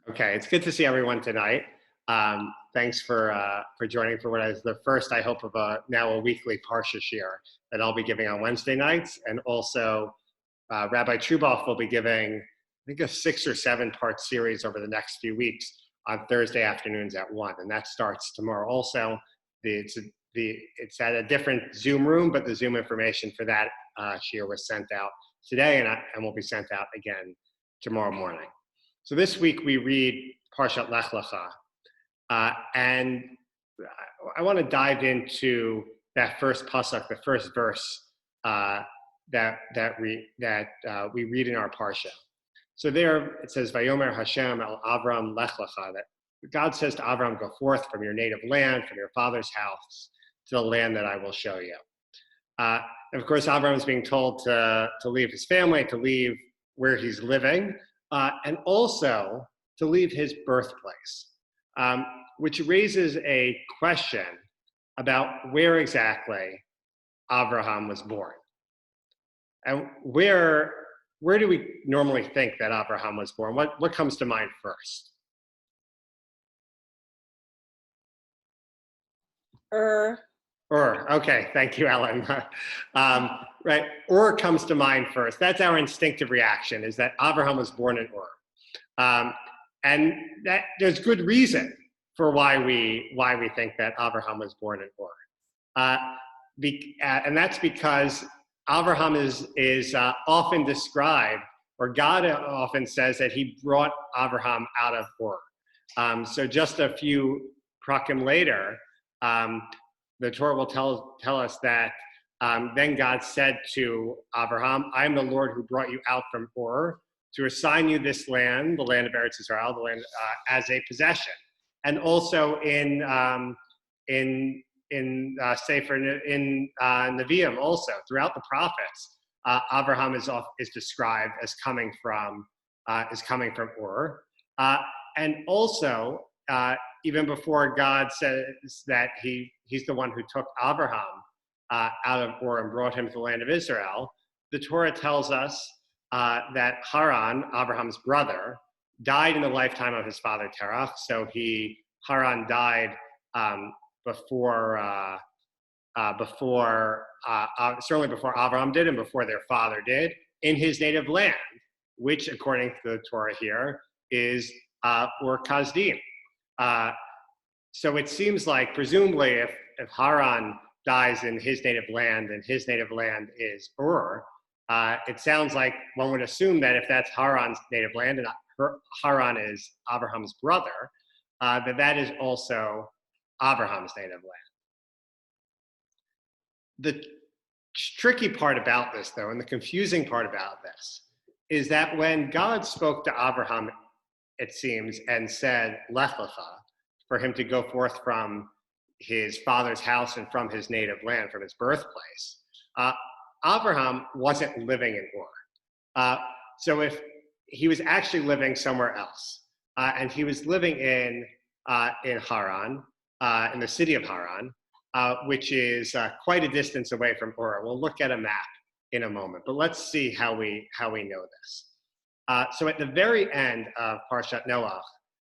Okay, it's good to see everyone tonight. Thanks for joining for what is the first, I hope, of now a weekly Parsha shir that I'll be giving on Wednesday nights, and also Rabbi Truboff will be giving, I think, a 6 or 7 part series over the next few weeks on Thursday afternoons at 1, and that starts tomorrow. Also, it's at a different Zoom room, but the Zoom information for that shir was sent out today, and will be sent out again tomorrow morning. So this week we read Parshat Lecha, and I want to dive into that first pasuk, the first verse that we read in our parsha. So there it says, "Vayomer Hashem el Avram Lech Lecha," that God says to Avram, "Go forth from your native land, from your father's house, to the land that I will show you." And of course, Avram is being told to leave his family, to leave where he's living. And also to leave his birthplace, which raises a question about where exactly Abraham was born. And where do we normally think that Abraham was born? What comes to mind first? Ur. Okay, thank you, Ellen. Right, Ur comes to mind first. That's our instinctive reaction, is that Abraham was born in Ur. And that there's good reason for why we think that Abraham was born in Ur. And that's because Abraham is often described, or God often says that he brought Abraham out of Ur. So just a few prakim later, the Torah will tell us that then God said to Abraham, "I am the Lord who brought you out from Ur to assign you this land, the land of Eretz Israel, the land as a possession." And also in Sefer Nevi'im, also throughout the prophets, Abraham is described as coming from Ur, and also even before God says that he's the one who took Abraham out of Ur and brought him to the land of Israel, the Torah tells us that Haran, Abraham's brother, died in the lifetime of his father Terach. So Haran died certainly before Abraham did and before their father did, in his native land, which, according to the Torah here, is Ur Kasdim. So it seems like, presumably, if Haran dies in his native land and his native land is Ur, it sounds like one would assume that if that's Haran's native land and Haran is Abraham's brother, that is also Abraham's native land. The tricky part about this, though, and the confusing part about this, is that when God spoke to Abraham, it seems, and said, "Lech Lecha," for him to go forth from his father's house and from his native land, from his birthplace, Abraham wasn't living in Ur. So if he was actually living somewhere else, and he was living in Haran, in the city of Haran, which is quite a distance away from Ur. We'll look at a map in a moment, but let's see how we know this. So at the very end of Parshat Noach,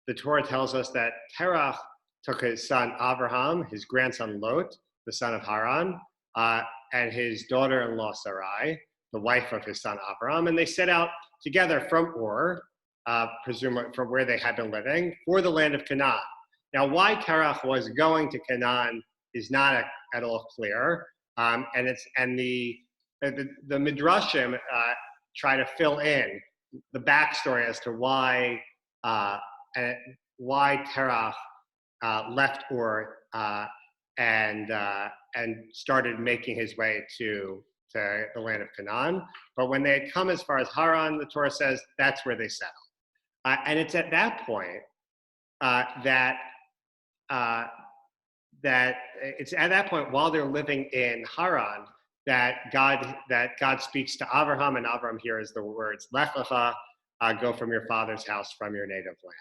the Torah tells us that Terach took his son Abraham, his grandson Lot, the son of Haran, and his daughter-in-law Sarai, the wife of his son Abraham, and they set out together from Ur, presumably from where they had been living, for the land of Canaan. Now, why Terach was going to Canaan is not at all clear, and the Midrashim try to fill in the backstory as to why Terach left Ur and started making his way to the land of Canaan. But when they had come as far as Haran, the Torah says that's where they settled. And it's at that point that it's at that point, while they're living in Haran, that God speaks to Abraham, and Abraham hears the words, "Lech Lecha," go from your father's house, from your native land.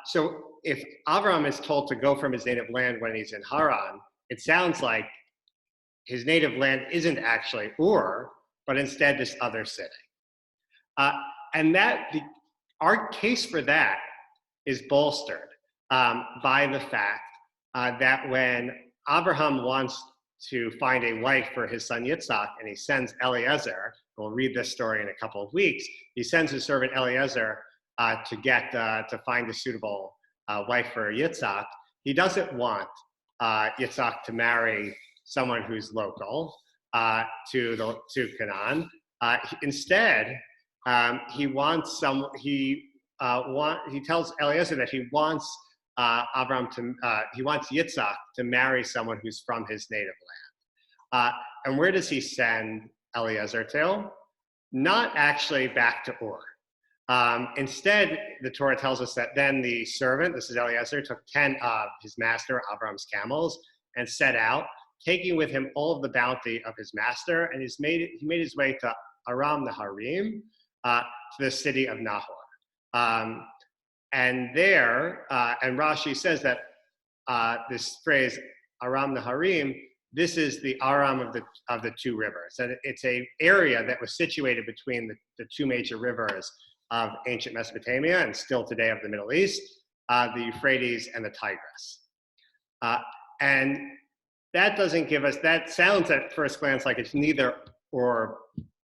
So if Abraham is told to go from his native land when he's in Haran, it sounds like his native land isn't actually Ur, but instead this other city. And that our case for that is bolstered by the fact that when Abraham wants to find a wife for his son Yitzhak, and he sends Eliezer, we'll read this story in a couple of weeks, he sends his servant Eliezer to find a suitable wife for Yitzhak. He doesn't want Yitzhak to marry someone who's local to Canaan. Instead, he tells Eliezer that he wants he wants Yitzhak to marry someone who's from his native land. And where does he send Eliezer to? Not actually back to Ur. Instead, the Torah tells us that then the servant, this is Eliezer, took 10 of his master Avram's camels and set out, taking with him all of the bounty of his master, and he made his way to Aram Naharim, to the city of Nahor. And there, and Rashi says that this phrase Aram Naharim, this is the Aram of the two rivers. And it's an area that was situated between the two major rivers of ancient Mesopotamia and still today of the Middle East, the Euphrates and the Tigris. And that doesn't give us, that sounds at first glance like it's neither Ur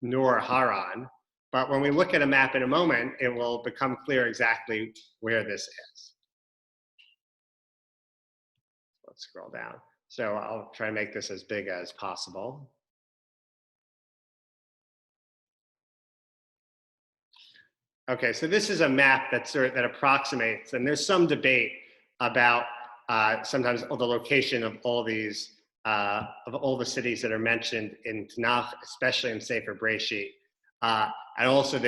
nor Haran, but when we look at a map in a moment, it will become clear exactly where this is. Let's scroll down. So I'll try to make this as big as possible. Okay, so this is a map that approximates, and there's some debate about sometimes the location of all these, of all the cities that are mentioned in Tanakh, especially in Sefer Breshit. And also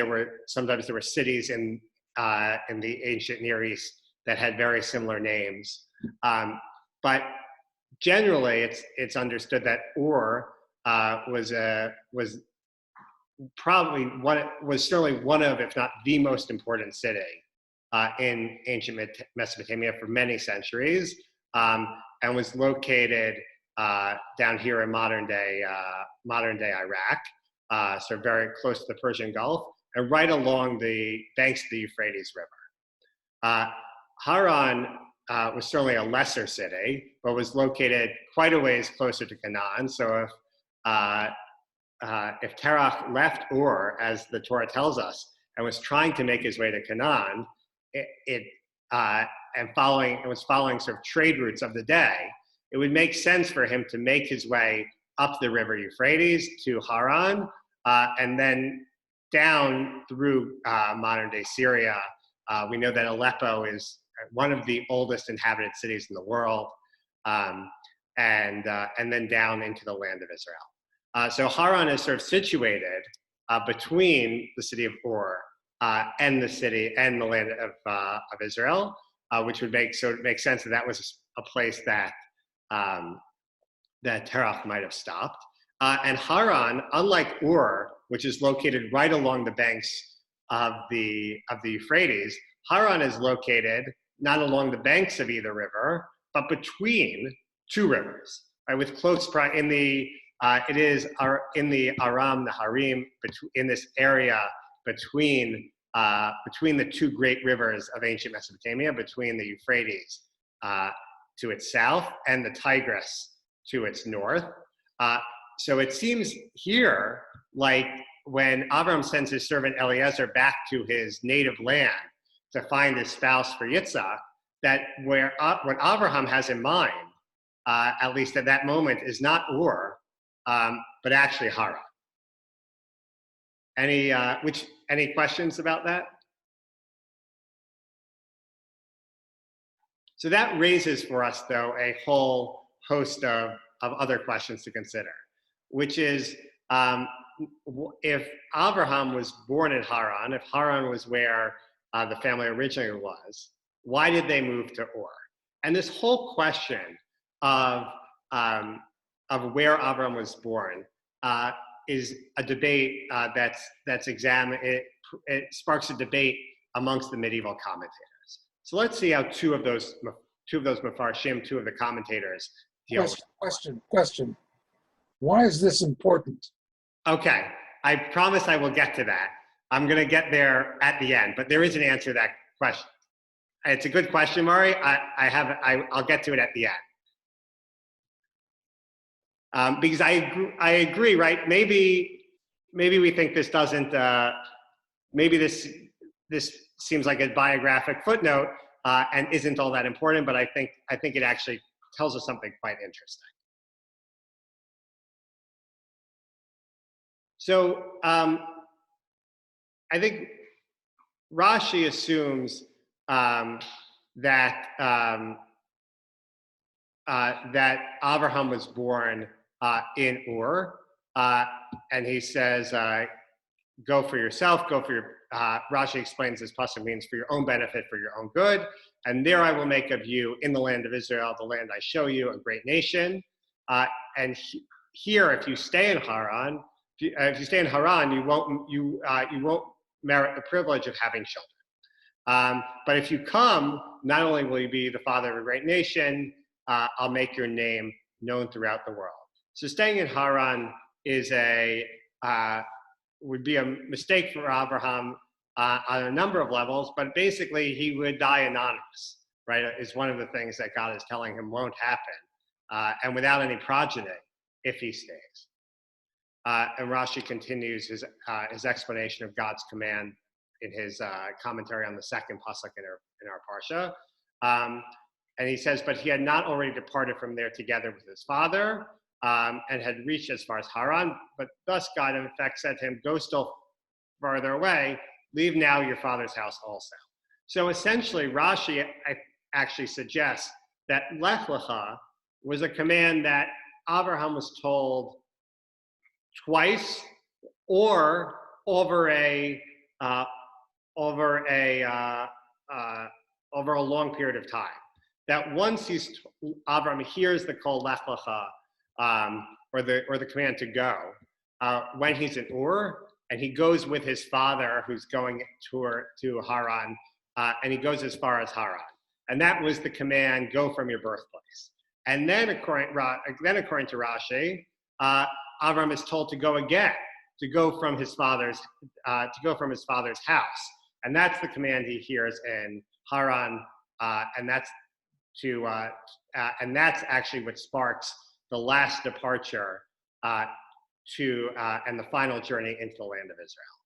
sometimes there were cities in the ancient Near East that had very similar names. But generally, it's understood that Ur was certainly one of, if not the most important city in ancient Mesopotamia for many centuries, and was located down here in modern day Iraq, so very close to the Persian Gulf, and right along the banks of the Euphrates River. Haran was certainly a lesser city, but was located quite a ways closer to Canaan. So if Terach left Ur, as the Torah tells us, and was trying to make his way to Canaan, and was following sort of trade routes of the day, it would make sense for him to make his way up the river Euphrates to Haran, and then down through modern day Syria. We know that Aleppo is one of the oldest inhabited cities in the world, and then down into the land of Israel. So Haran is sort of situated between the city of Ur and the land of Israel, which would make sense that was a place that Terach might have stopped. And Haran, unlike Ur, which is located right along the banks of the Euphrates, Haran is located not along the banks of either river, but between two rivers, right? With close it is in the Aram Naharim, in this area between the two great rivers of ancient Mesopotamia, between the Euphrates to its south and the Tigris to its north. So it seems here like when Avram sends his servant Eliezer back to his native land to find his spouse for Yitzhak, that what Abraham has in mind, at least at that moment, is not Ur, but actually Haran. Any questions about that? So that raises for us, though, a whole host of other questions to consider, which is if Abraham was born in Haran, if Haran was where the family originally was, why did they move to Ur? And this whole question of where Abraham was born is a debate that's examined. It sparks a debate amongst the medieval commentators. So let's see how two of those Mefarshim, two of the commentators, deal with it. Question. Why is this important? Okay, I promise I will get to that. I'm going to get there at the end, but there is an answer to that question. It's a good question, Murray. I'll get to it at the end. Because I agree, right? Maybe we think this doesn't, maybe this seems like a biographic footnote and isn't all that important, but I think it actually tells us something quite interesting. So I think Rashi assumes that Abraham was born in Ur, and he says, "Go for yourself. Go for your." Rashi explains this pasuk means for your own benefit, for your own good. And there I will make of you in the land of Israel, the land I show you, a great nation. And here, if you stay in Haran, if you stay in Haran, you won't merit the privilege of having children. But if you come, not only will you be the father of a great nation, I'll make your name known throughout the world. So staying in Haran is would be a mistake for Abraham on a number of levels, but basically he would die anonymous, right? Is one of the things that God is telling him won't happen, and without any progeny if he stays. And Rashi continues his explanation of God's command in his commentary on the second pasuk in our parsha. And he says, but he had not already departed from there together with his father, and had reached as far as Haran. But thus God, in effect, said to him, go still farther away, leave now your father's house also. So essentially, Rashi actually suggests that Lech Lecha was a command that Abraham was told twice, or over a long period of time. That once Abraham hears the call Lech Lecha, or the command to go, when he's in Ur, and he goes with his father, who's going to Haran, and he goes as far as Haran, and that was the command: go from your birthplace. And then, according to Rashi, Abraham is told to go again, to go from his father's house, and that's the command he hears in Haran, and that's actually what sparks the last departure and the final journey into the land of Israel.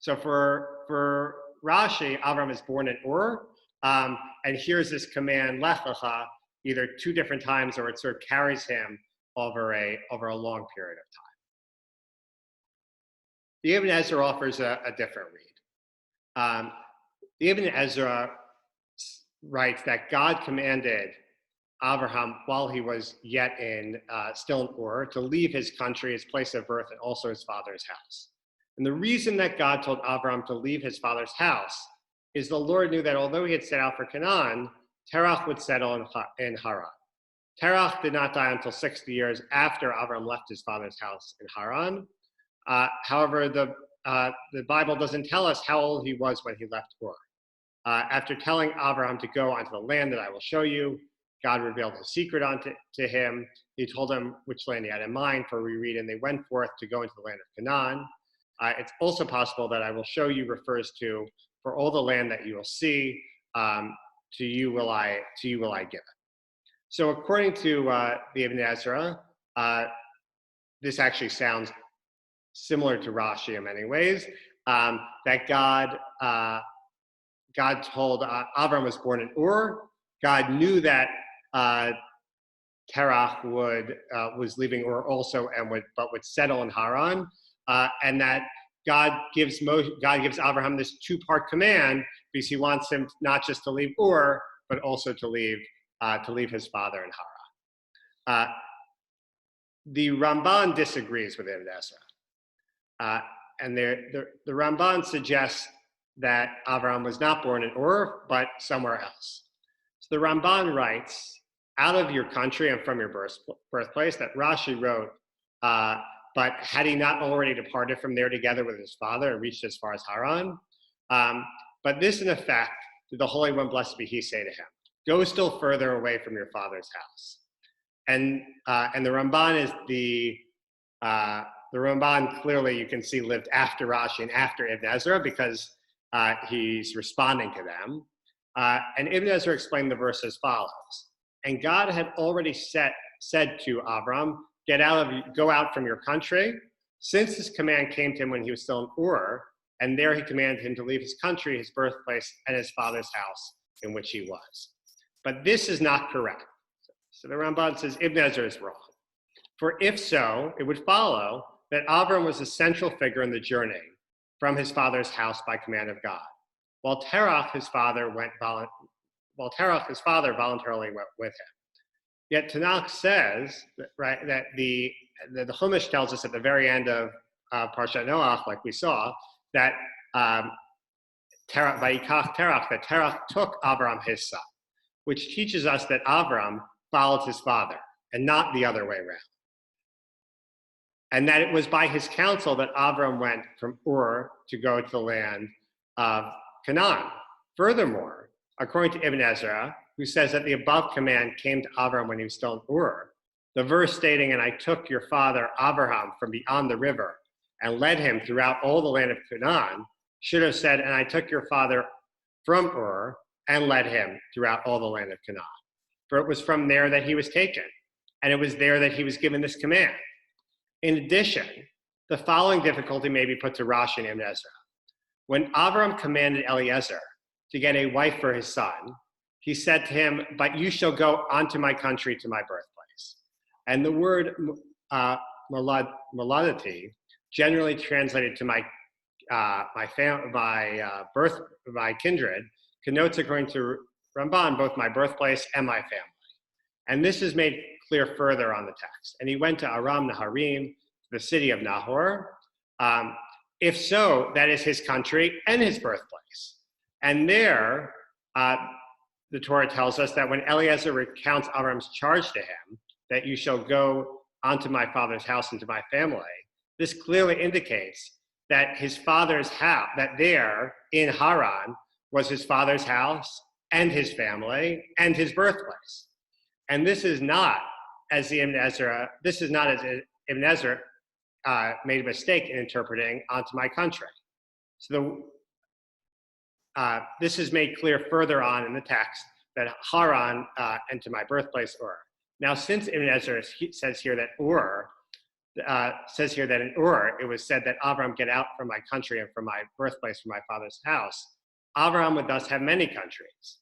So for Rashi, Abraham is born in Ur, and hears this command Lech Lecha either two different times, or it sort of carries him over a long period of time. The Ibn Ezra offers a different read. The Ibn Ezra writes that God commanded Abraham, while he was yet still in Ur, to leave his country, his place of birth, and also his father's house. And the reason that God told Abraham to leave his father's house is the Lord knew that although he had set out for Canaan, Terach would settle in Haran. Terach did not die until 60 years after Abraham left his father's house in Haran. However, the Bible doesn't tell us how old he was when he left Ur. After telling Abraham to go onto the land that I will show you, God revealed his secret to him. He told him which land he had in mind, for we read, and they went forth to go into the land of Canaan. It's also possible that I will show you refers to, for all the land that you will see, to you will I give it. So according to the Ibn Ezra, this actually sounds similar to Rashi in many ways, that God told Abraham was born in Ur. God knew that Terach was leaving Ur also, but would settle in Haran, and that God gives Abraham this two-part command because he wants him not just to leave Ur, but also to leave his father in Haran. The Ramban disagrees with Ibn Ezra, and the Ramban suggests that Abraham was not born in Ur, but somewhere else. So the Ramban writes, out of your country and from your birthplace, that Rashi wrote, but had he not already departed from there together with his father and reached as far as Haran? But this, in effect, did the Holy One, blessed be he, say to him, go still further away from your father's house. And the Ramban is the Ramban clearly you can see lived after Rashi and after Ibn Ezra because he's responding to them. And Ibn Ezra explained the verse as follows. And God had already said to Avram, go out from your country, since this command came to him when he was still in Ur, and there he commanded him to leave his country, his birthplace, and his father's house in which he was. But this is not correct. So the Ramban says Ibn Ezra is wrong. For if so, it would follow that Avram was a central figure in the journey from his father's house by command of God, while Terach, his father, voluntarily went with him. Yet Tanakh says that the Chumash tells us at the very end of Parshat Noach, like we saw, that Terach took Avram his son, which teaches us that Avram followed his father and not the other way around. And that it was by his counsel that Avram went from Ur to go to the land of Canaan. Furthermore, according to Ibn Ezra, who says that the above command came to Avram when he was still in Ur, the verse stating, and I took your father Abraham from beyond the river and led him throughout all the land of Canaan, should have said, and I took your father from Ur and led him throughout all the land of Canaan. For it was from there that he was taken, and it was there that he was given this command. In addition, the following difficulty may be put to Rashi and Ibn Ezra. When Avram commanded Eliezer to get a wife for his son, he said to him, but you shall go unto my country, to my birthplace. And the word malodati, generally translated to my kindred, connotes, according to Ramban, both my birthplace and my family. And this is made clear further on the text. And he went to Aram Naharim, the city of Nahor. If so, that is his country and his birthplace. And there, the Torah tells us that when Eliezer recounts Avram's charge to him, that you shall go onto my father's house and to my family, this clearly indicates that his father's house, that there in Haran was his father's house and his family and his birthplace. And this is not as Ibn Ezra made a mistake in interpreting onto my country. So this is made clear further on in the text that Haran and to my birthplace Ur. Now, since Ibn Ezra says here that in Ur it was said that Avram get out from my country and from my birthplace, from my father's house, Avram would thus have many countries.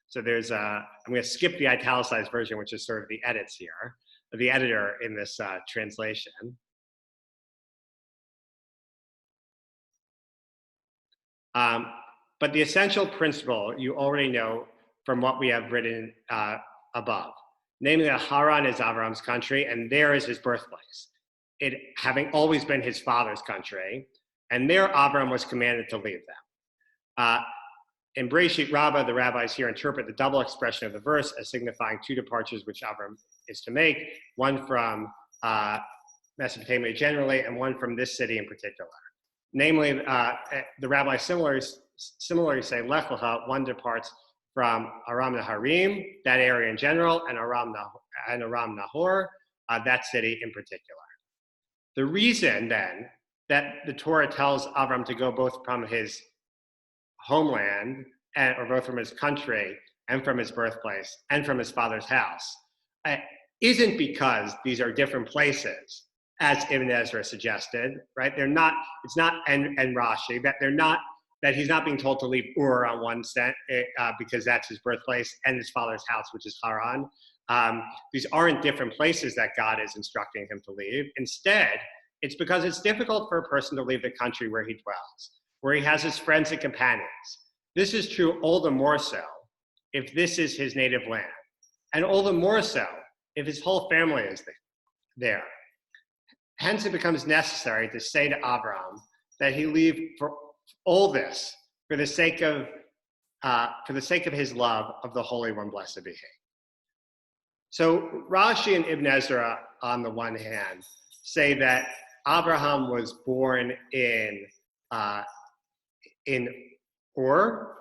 So there's I'm going to skip the italicized version, which is sort of the edits here, the editor in this translation. But the essential principle you already know from what we have written above, namely that Haran is Avram's country and there is his birthplace, it having always been his father's country, and there Avram was commanded to leave them. In Breshit Rabbah, the rabbis here interpret the double expression of the verse as signifying two departures which Avram is to make, one from Mesopotamia generally and one from this city in particular. Namely, the rabbis similarly say Lecha, one departs from Aram Naharim, that area in general, and Aram Nahor, that city in particular. The reason then that the Torah tells Avram to go both from his homeland, or both from his country and from his birthplace and from his father's house, isn't because these are different places, as Ibn Ezra suggested, right? They're not, it's not, and Rashi, that he's not being told to leave Ur on one set because that's his birthplace and his father's house, which is Haran. These aren't different places that God is instructing him to leave. Instead, it's because it's difficult for a person to leave the country where he dwells, where he has his friends and companions. This is true all the more so if this is his native land, and all the more so if his whole family is there. Hence, it becomes necessary to say to Avram that he leave for all this for the sake of his love of the Holy One, blessed be He. So Rashi and Ibn Ezra, on the one hand, say that Abraham was born in Ur,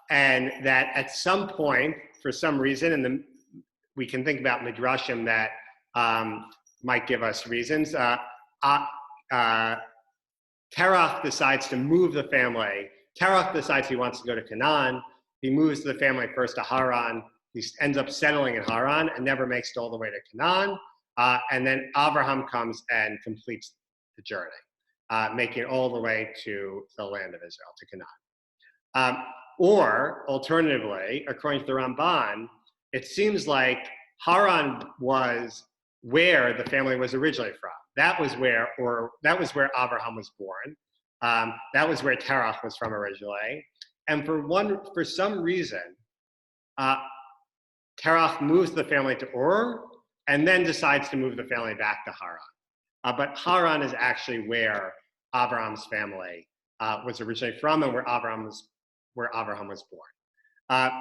and that at some point, for some reason, we can think about midrashim that might give us reasons. Terach decides to move the family. Terach decides he wants to go to Canaan. He moves the family first to Haran. He ends up settling in Haran and never makes it all the way to Canaan. And then Abraham comes and completes the journey, making it all the way to the land of Israel, to Canaan. Or alternatively, according to the Ramban, it seems like Haran was where the family was originally from. That was where Abraham was born. That was where Terach was from originally. And for some reason, Terach moves the family to Ur and then decides to move the family back to Haran. But Haran is actually where Abraham's family was originally from and where Abraham was born.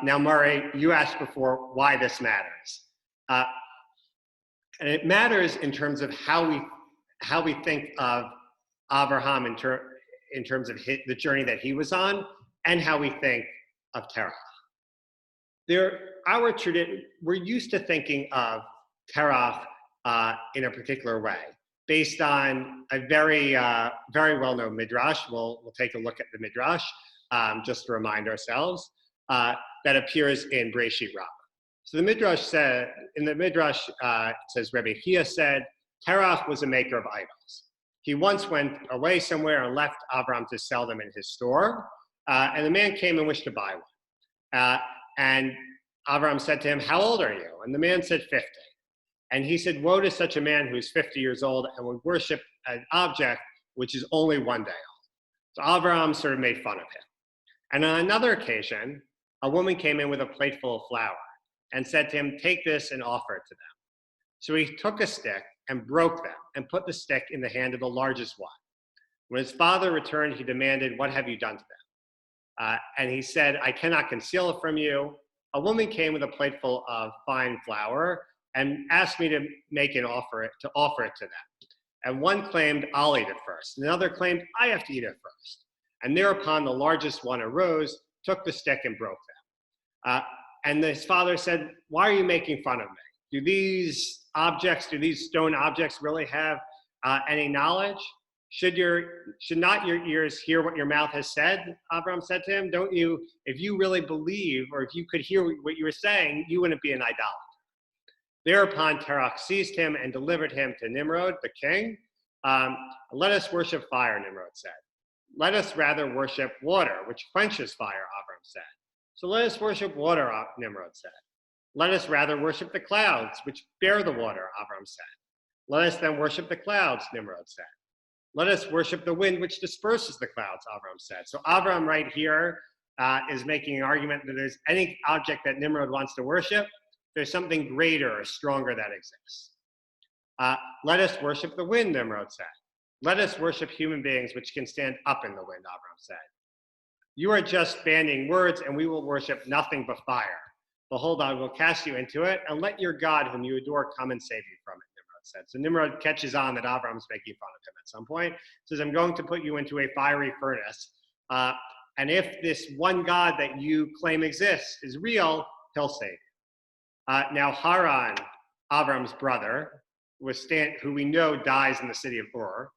Now, Murray, you asked before why this matters. And it matters in terms of how we think of Abraham in terms of the journey that he was on, and how we think of Terach. We're used to thinking of Terach in a particular way, based on a very well-known midrash. We'll take a look at the midrash just to remind ourselves that appears in Breshit Rabbah. So the midrash says, Rebbe Chia said, Terach was a maker of idols. He once went away somewhere and left Abraham to sell them in his store, and the man came and wished to buy one. And Abraham said to him, "How old are you?" And the man said, 50. And he said, "Woe to such a man who is 50 years old and would worship an object which is only 1 day old." So Abraham sort of made fun of him. And on another occasion, a woman came in with a plate full of flour and said to him, "Take this and offer it to them." So he took a stick and broke them and put the stick in the hand of the largest one. When his father returned, he demanded, "What have you done to them?" And he said, "I cannot conceal it from you. A woman came with a plate full of fine flour and asked me to offer it to them. And one claimed, 'I'll eat it first.' And another claimed, 'I have to eat it first.' And thereupon the largest one arose, took the stick and broke them." And his father said, "Why are you making fun of me? Do these stone objects really have any knowledge? Should not your ears hear what your mouth has said?" Abraham said to him. If you really believe, or if you could hear what you were saying, you wouldn't be an idolater." Thereupon Terach seized him and delivered him to Nimrod, the king. "Let us worship fire," Nimrod said. "Let us rather worship water, which quenches fire," Abraham said. "So let us worship water," Nimrod said. "Let us rather worship the clouds, which bear the water," Abraham said. "Let us then worship the clouds," Nimrod said. "Let us worship the wind, which disperses the clouds," Abraham said. So Abraham right here is making an argument that there's any object that Nimrod wants to worship, there's something greater or stronger that exists. "Let us worship the wind," Nimrod said. "Let us worship human beings which can stand up in the wind," Abraham said. "You are just bandying words, and we will worship nothing but fire. Behold, I will cast you into it, and let your God, whom you adore, come and save you from it," Nimrod said. So Nimrod catches on that Abraham's making fun of him at some point. Says, "I'm going to put you into a fiery furnace, and if this one God that you claim exists is real, he'll save you." Now Haran, Abraham's brother, who we know dies in the city of Ur,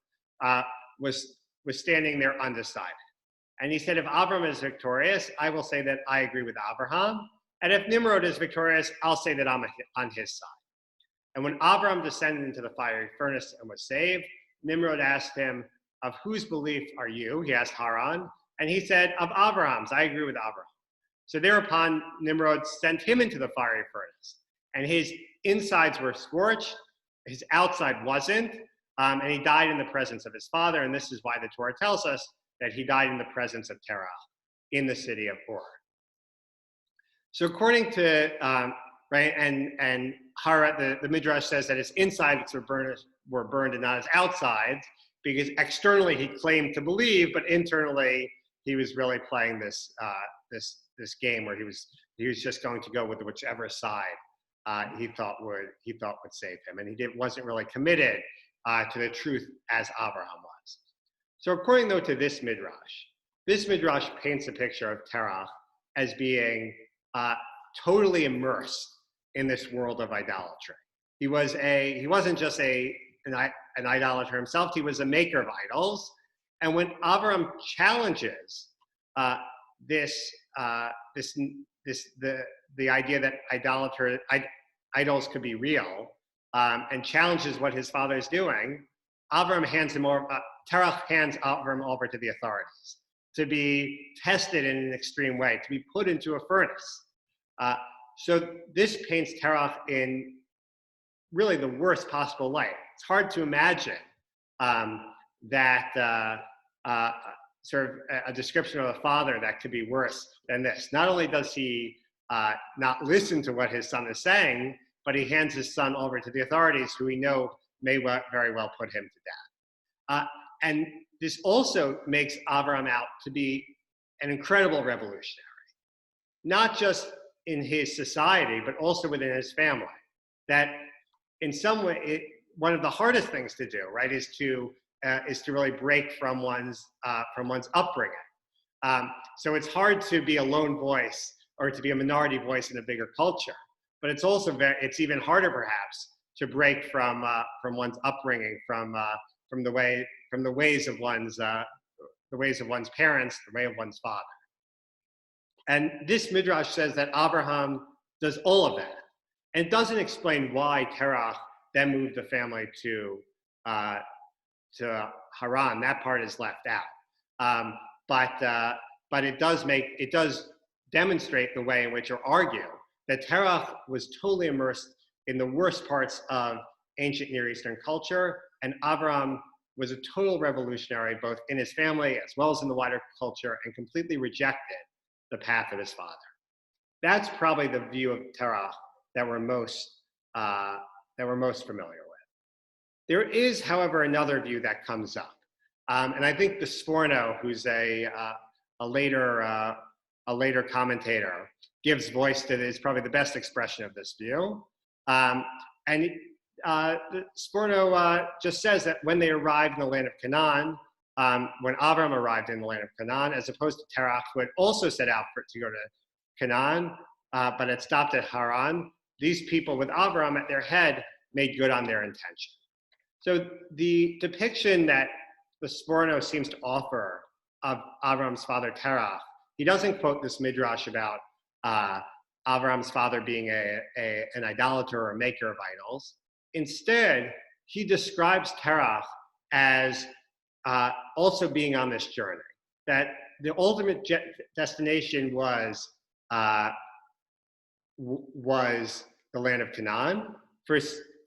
was standing there undecided. And he said, "If Abraham is victorious, I will say that I agree with Abraham. And if Nimrod is victorious, I'll say that I'm on his side." And when Abraham descended into the fiery furnace and was saved, Nimrod asked him, "Of whose belief are you?" He asked Haran. And he said, "Of Abraham's. I agree with Abraham." So thereupon Nimrod sent him into the fiery furnace. And his insides were scorched, his outside wasn't, and he died in the presence of his father. And this is why the Torah tells us that he died in the presence of Terach in the city of Ur. So according to, and Haran, the Midrash says that his insides were burned and not his outsides, because externally he claimed to believe, but internally he was really playing this game where he was just going to go with whichever side he thought would save him, and he wasn't really committed to the truth as Abraham was. So according though to this midrash paints a picture of Terach as being totally immersed in this world of idolatry. He wasn't just a an idolater himself. He was a maker of idols. And when Avram challenges the idea that idols could be real, and challenges what his father is doing, Terach hands Avram over to the authorities to be tested in an extreme way, to be put into a furnace. So this paints Terach in really the worst possible light. It's hard to imagine that sort of a description of a father that could be worse than this. Not only does he not listen to what his son is saying, but he hands his son over to the authorities, who we know may very well put him to death. And this also makes Avram out to be an incredible revolutionary, not just in his society, but also within his family. That in some way, one of the hardest things to do, right, is to really break from one's upbringing. So it's hard to be a lone voice or to be a minority voice in a bigger culture. But it's also it's even harder, perhaps, to break from one's upbringing, from the ways of one's parents, the way of one's father. And this midrash says that Abraham does all of that, and it doesn't explain why Terach then moved the family to Haran. That part is left out. But it does demonstrate the way in which, or argue, that Terach was totally immersed in the worst parts of ancient Near Eastern culture, and Avram was a total revolutionary, both in his family as well as in the wider culture, and completely rejected the path of his father. That's probably the view of Terach that we're most familiar with. There is, however, another view that comes up, and I think the Sforno, who's a later commentator, gives voice to this, probably the best expression of this view. The Sforno just says that when they arrived in the land of Canaan, when Avram arrived in the land of Canaan, as opposed to Terach, who had also set out to go to Canaan, but had stopped at Haran, these people with Avram at their head made good on their intention. So the depiction that the Sforno seems to offer of Avram's father Terach, he doesn't quote this midrash about Avram's father being an idolater or a maker of idols. Instead, he describes Terach as also being on this journey, that the ultimate destination was the land of Canaan,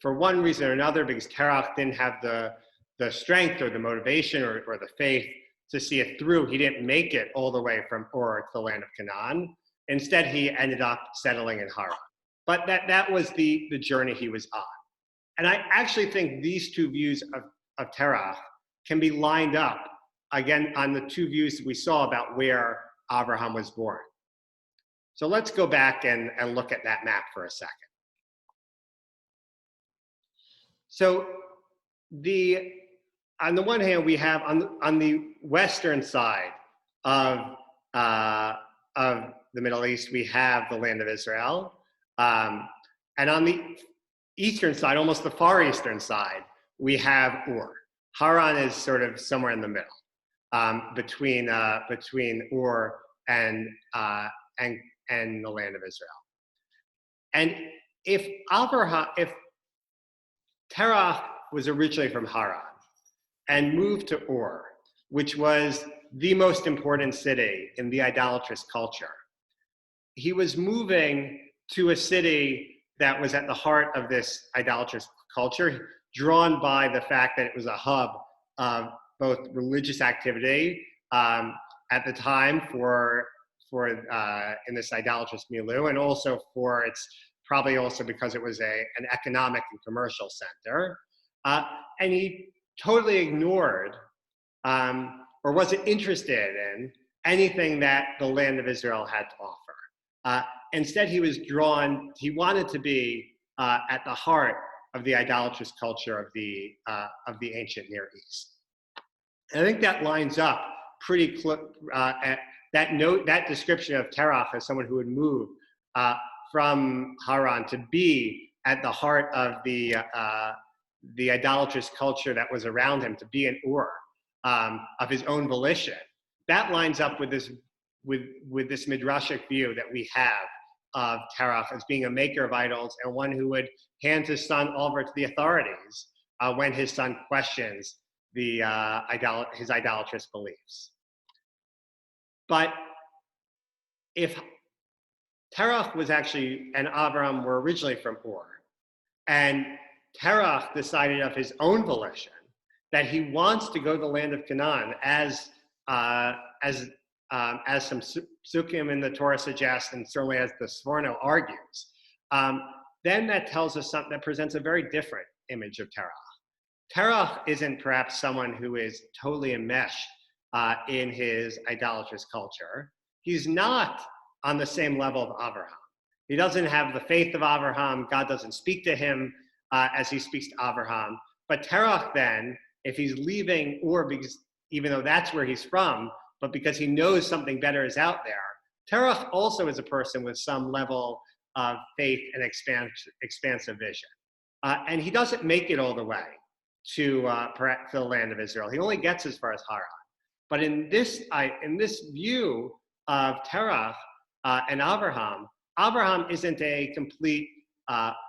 for one reason or another, because Terach didn't have the strength or the motivation or the faith to see it through. He didn't make it all the way from Ur to the land of Canaan. Instead, he ended up settling in Haran. But that was the journey he was on. And I actually think these two views of Terach can be lined up, again, on the two views we saw about where Abraham was born. So let's go back and look at that map for a second. So on the one hand, we have on the western side of the Middle East, we have the land of Israel. And on the eastern side, almost the far eastern side, we have Ur. Haran is sort of somewhere in the middle, between Ur and the land of Israel. And if Terach was originally from Haran and moved to Ur, which was the most important city in the idolatrous culture, he was moving to a city that was at the heart of this idolatrous culture, drawn by the fact that it was a hub of both religious activity at the time for in this idolatrous milieu, and also for its probably also because it was an economic and commercial center, and he totally ignored or wasn't interested in anything that the land of Israel had to offer. Instead, he wanted to be at the heart of the idolatrous culture of the ancient Near East. And I think that lines up pretty close. That description of Terach as someone who would move from Haran to be at the heart of the the idolatrous culture that was around him to be in Ur of his own volition. That lines up with this midrashic view that we have of Terach as being a maker of idols and one who would hand his son over to the authorities when his son questions his idolatrous beliefs. But if Terach was actually, and Abraham were originally from Ur, and Terach decided of his own volition that he wants to go to the land of Canaan, as some psukim in the Torah suggest, and certainly as the Sforno argues, then that tells us something that presents a very different image of Terach. Terach isn't perhaps someone who is totally enmeshed in his idolatrous culture. He's not on the same level of Abraham. He doesn't have the faith of Abraham. God doesn't speak to him as he speaks to Abraham. But Terach then, if he's leaving Ur, because even though that's where he's from, but because he knows something better is out there, Terach also is a person with some level of faith and expansive vision. And he doesn't make it all the way to the land of Israel. He only gets as far as Haran. But in this view of Terach and Abraham isn't a complete,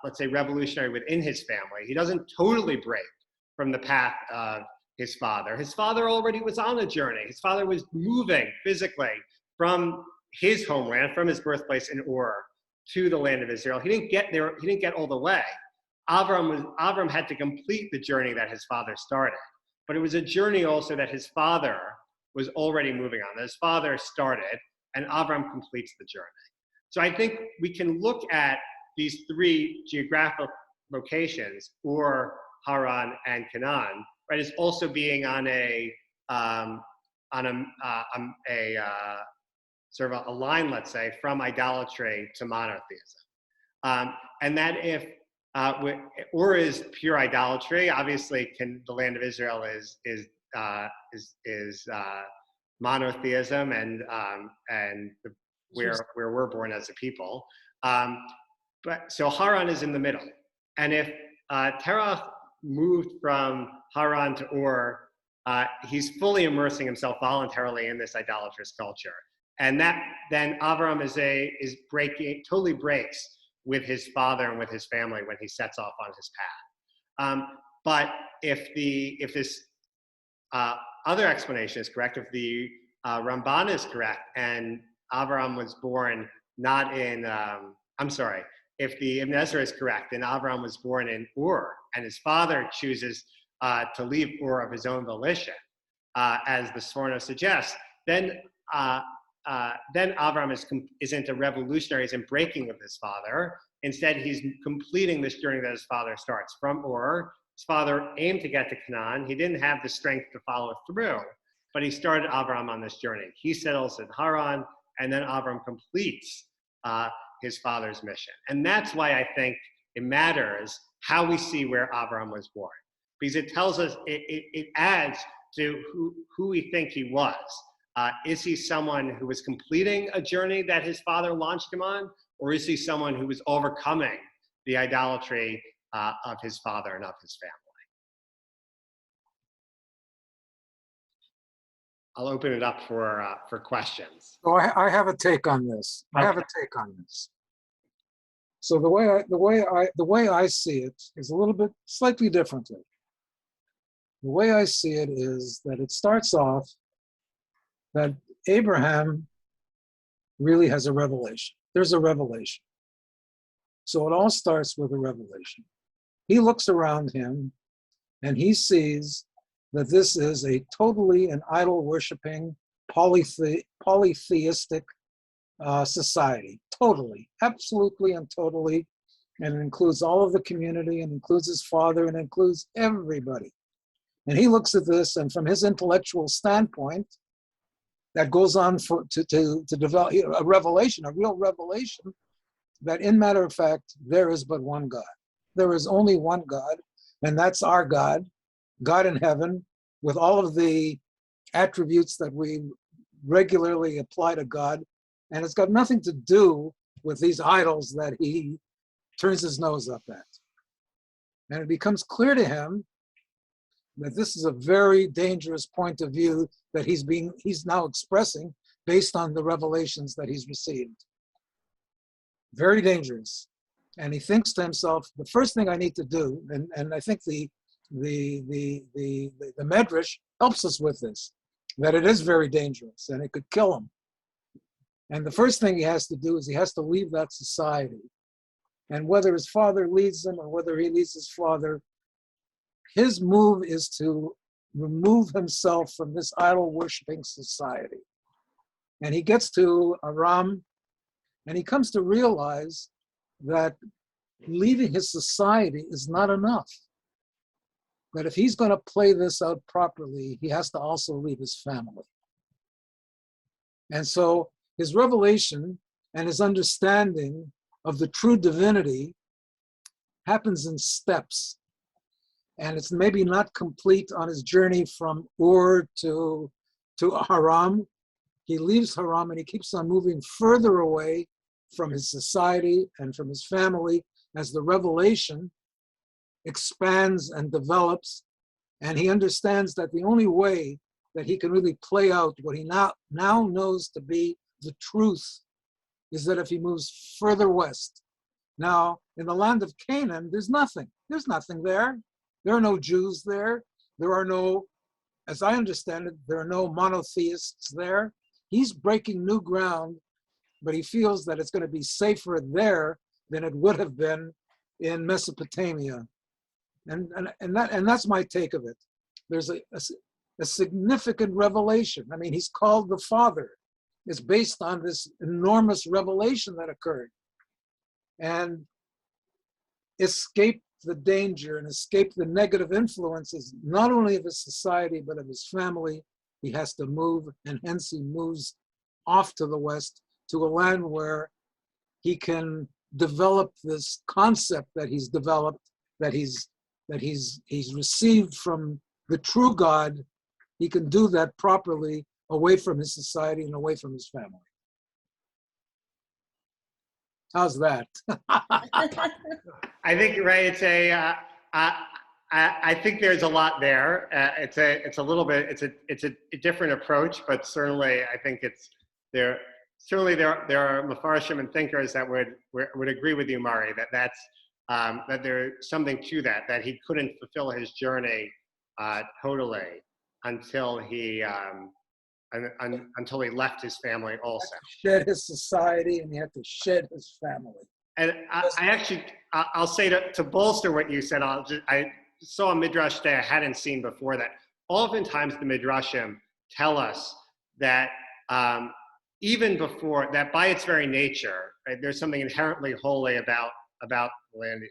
let's say, revolutionary within his family. He doesn't totally break from the path of his father. His father already was on a journey. His father was moving physically from his homeland, from his birthplace in Ur, to the land of Israel. He didn't get there. He didn't get all the way. Avram had to complete the journey that his father started. But it was a journey also that his father was already moving on. His father started, and Avram completes the journey. So I think we can look at these three geographic locations, Ur, Haran, and Canaan, right, as also being on a sort of a line, let's say, from idolatry to monotheism, and that if Ur is pure idolatry, obviously, the land of Israel is monotheism, and where we're born as a people. But so Haran is in the middle, and if Terach moved from Haran to Ur, he's fully immersing himself voluntarily in this idolatrous culture, and that then Avram totally breaks with his father and with his family when he sets off on his path. But if this other explanation is correct, if the Ramban is correct, and Avram was born not in, if the Ibn Ezra is correct, then Avram was born in Ur, and his father chooses to leave Ur of his own volition, as the Sforno suggests, then Avram isn't a revolutionary, isn't breaking with his father. Instead, he's completing this journey that his father starts from Ur. His father aimed to get to Canaan. He didn't have the strength to follow through, but he started Avram on this journey. He settles in Haran, and then Avram completes his father's mission. And that's why I think it matters how we see where Avram was born, because it tells us, it adds to who we think he was. Is he someone who was completing a journey that his father launched him on, or is he someone who was overcoming the idolatry of his father and of his family? I'll open it up for questions. So I have a take on this. So the way I see it is a little bit slightly differently. The way I see it is that it starts off that Abraham really has a revelation. There's a revelation. So it all starts with a revelation. He looks around him and he sees that this is a totally an idol-worshiping, polytheistic society. Totally, absolutely and totally. And it includes all of the community, and includes his father, and includes everybody. And he looks at this, and from his intellectual standpoint, that goes on to develop a revelation, a real revelation, that in matter of fact, there is but one God. There is only one God, and that's our God, God in heaven, with all of the attributes that we regularly apply to God. And it's got nothing to do with these idols that he turns his nose up at. And it becomes clear to him that this is a very dangerous point of view that he's now expressing based on the revelations that he's received. Very dangerous. And he thinks to himself, the first thing I need to do, and I think the Medrash helps us with this, that it is very dangerous and it could kill him. And the first thing he has to do is he has to leave that society. And whether his father leads him or whether he leads his father, his move is to remove himself from this idol-worshiping society. And he gets to Aram, and he comes to realize that leaving his society is not enough. That if he's going to play this out properly, he has to also leave his family. And so his revelation and his understanding of the true divinity happens in steps. And it's maybe not complete on his journey from Ur to Haram. He leaves Haram and he keeps on moving further away from his society and from his family as the revelation expands and develops. And he understands that the only way that he can really play out what he now knows to be the truth is that if he moves further west. Now, in the land of Canaan, there's nothing. There's nothing there. There are no Jews there. There are no, as I understand it, there are no monotheists there. He's breaking new ground, but he feels that it's going to be safer there than it would have been in Mesopotamia. And that's my take of it. There's a significant revelation. I mean, he's called the Father. It's based on this enormous revelation that occurred. And escape the danger and escape the negative influences, not only of his society, but of his family. He has to move, and hence he moves off to the west to a land where he can develop this concept that he's developed, that he's received from the true God. He can do that properly away from his society and away from his family. How's that? I think, right, it's a, I think there's a lot there. It's a little bit, it's a different approach, but certainly I think there are Mefarshim and thinkers that would agree with you, Mari, that there's something to that he couldn't fulfill his journey totally until he left his family also. Shed his society, and he had to shed his family. And I'll say to bolster what you said, I saw a midrash today I hadn't seen before, that oftentimes the midrashim tell us that even before that, by its very nature, right, there's something inherently holy about the land,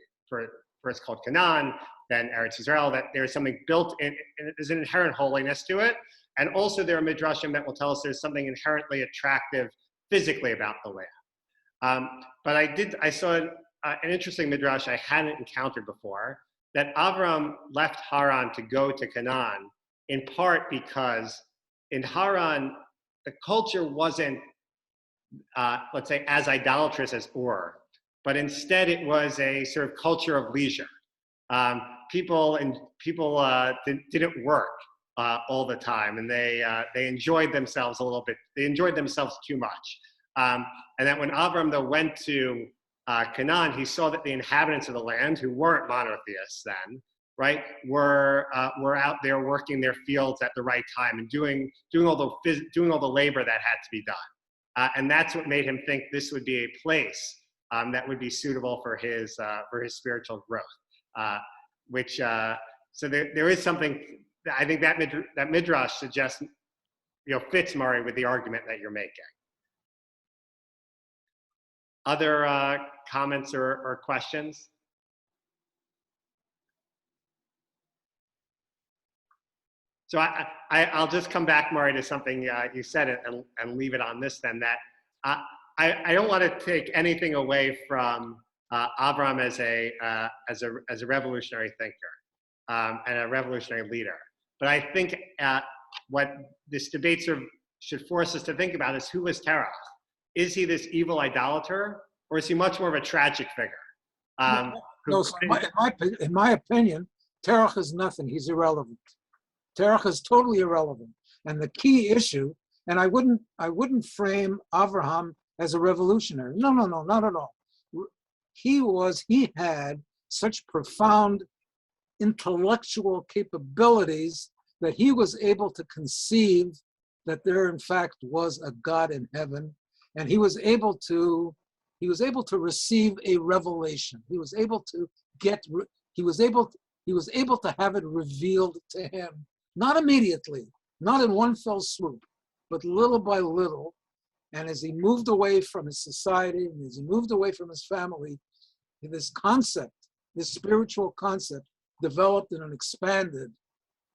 first called Canaan, then Eretz Israel, that there's something built in, and there's an inherent holiness to it. And also there are midrashim that will tell us there's something inherently attractive physically about the land. But I saw an interesting midrash I hadn't encountered before, that Avram left Haran to go to Canaan, in part because in Haran, the culture wasn't, let's say, as idolatrous as Ur, but instead it was a sort of culture of leisure. People didn't work all the time, and they enjoyed themselves a little bit. They enjoyed themselves too much. And that when Avram, though, went to Canaan, he saw that the inhabitants of the land, who weren't monotheists then, right, were out there working their fields at the right time and doing all the labor that had to be done. And that's what made him think this would be a place that would be suitable for his spiritual growth. So there is something. I think that midrash suggests, fits, Mari, with the argument that you're making. Other comments or questions? So I'll just come back, Mari, to something you said and leave it on this then, that I don't want to take anything away from Avram as a revolutionary thinker and a revolutionary leader. But I think what this debate should force us to think about is, who was Terach? Is he this evil idolater, or is he much more of a tragic figure No, so in my opinion, Terach is nothing. He's irrelevant. Terach is totally irrelevant. And the key issue, and I wouldn't frame Avraham as a revolutionary. No, not at all. He had such profound intellectual capabilities that he was able to conceive that there in fact was a God in heaven, and he was able to receive a revelation. He was able to have it revealed to him, not immediately, not in one fell swoop, but little by little. And as he moved away from his society, and as he moved away from his family, this concept, this spiritual concept, developed and expanded,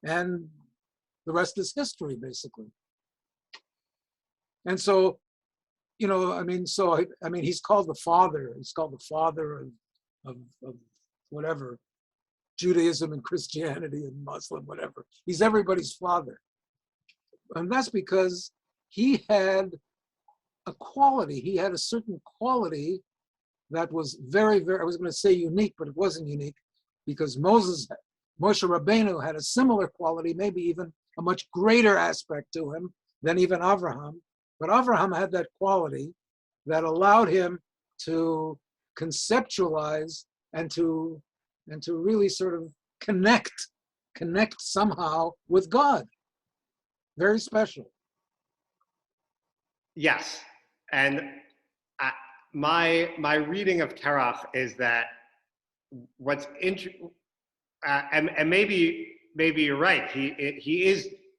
and the rest is history, basically. And so, he's called the father. He's called the father of whatever, Judaism and Christianity and Muslim, whatever. He's everybody's father. And that's because he had a quality. He had a certain quality that was very, very, I was going to say unique, but it wasn't unique, because Moshe Rabbeinu had a similar quality, maybe even a much greater aspect to him than even Avraham. But Avraham had that quality that allowed him to conceptualize and to really sort of connect somehow with God. Very special. Yes, and my reading of Terach is that what's interesting, and maybe you're right. He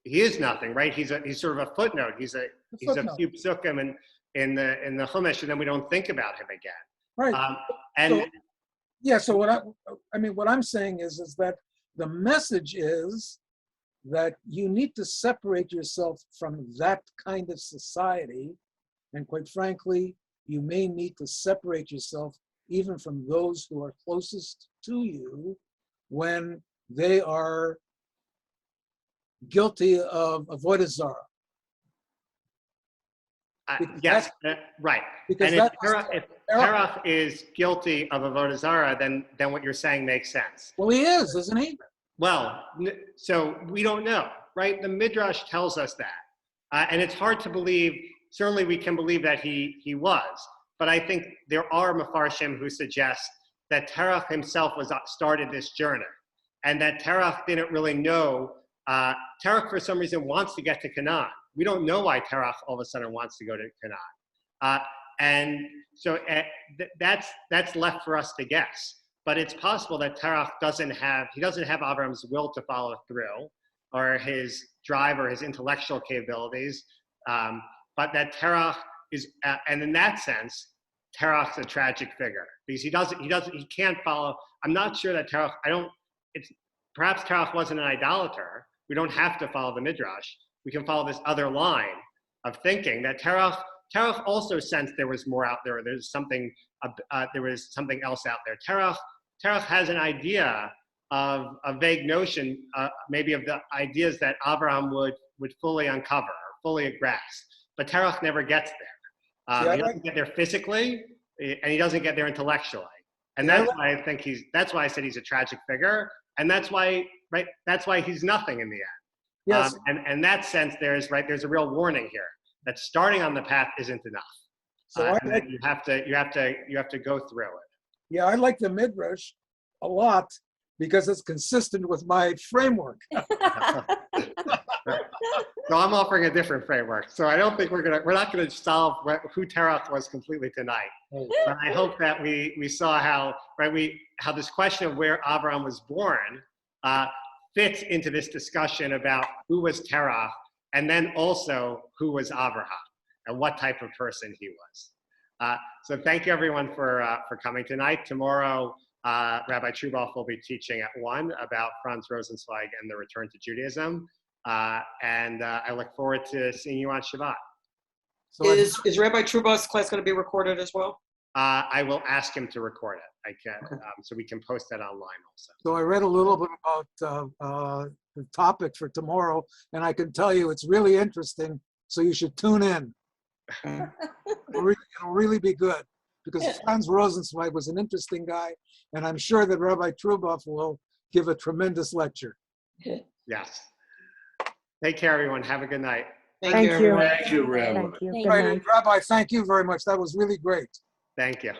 is nothing, right? He's sort of a footnote. He's a few psukim in the Chumash, and then we don't think about him again. Right. So what I'm saying is that the message is that you need to separate yourself from that kind of society, and quite frankly, you may need to separate yourself even from those who are closest to you when they are guilty of avodah zarah. Yes, right. Because and if Terach is guilty of avodah zarah, then what you're saying makes sense. Well, he is, isn't he? Well, so we don't know, right? The Midrash tells us that. And it's hard to believe. Certainly we can believe that he was. But I think there are Mefarshim who suggest that Terach himself started this journey. And that Terach didn't really know. Terach, for some reason, wants to get to Canaan. We don't know why Terach all of a sudden wants to go to Canaan. And so that's left for us to guess. But it's possible that Terach doesn't have Avram's will to follow through, or his drive or his intellectual capabilities. But that Terach is, and in that sense, Terach's a tragic figure because he can't follow. I'm not sure that Terach, perhaps Terach wasn't an idolater. We don't have to follow the Midrash. We can follow this other line of thinking that Terach also sensed there was more out there. There was something else out there. Terach has an idea of a vague notion, maybe of the ideas that Abraham would fully uncover, or fully grasp. But Terach never gets there. He doesn't get there physically, and he doesn't get there intellectually. And that's why that's why I said he's a tragic figure, and that's why he's nothing in the end. Yes. And in that sense, there's a real warning here that starting on the path isn't enough. So you have to go through it. Yeah, I like the Midrash a lot because it's consistent with my framework. So I'm offering a different framework. So I don't think we're not gonna solve who Terach was completely tonight. But I hope that we saw how this question of where Abraham was born fits into this discussion about who was Terach, and then also who was Abraham and what type of person he was. So thank you everyone for coming tonight. Tomorrow, Rabbi Truboff will be teaching at 1 about Franz Rosenzweig and the return to Judaism. And I look forward to seeing you on Shabbat. So is Rabbi Truboff's class going to be recorded as well? I will ask him to record it. I can, so we can post that online also. So I read a little bit about the topic for tomorrow, and I can tell you it's really interesting. So you should tune in. It'll really be good. because Franz Rosenzweig was an interesting guy, and I'm sure that Rabbi Truboff will give a tremendous lecture. Yes. Take care, everyone. Have a good night. Thank you, Thank you. everyone. Thank you, Rabbi. Thank you. All Good right, night. and Rabbi, thank you very much. That was really great. Thank you.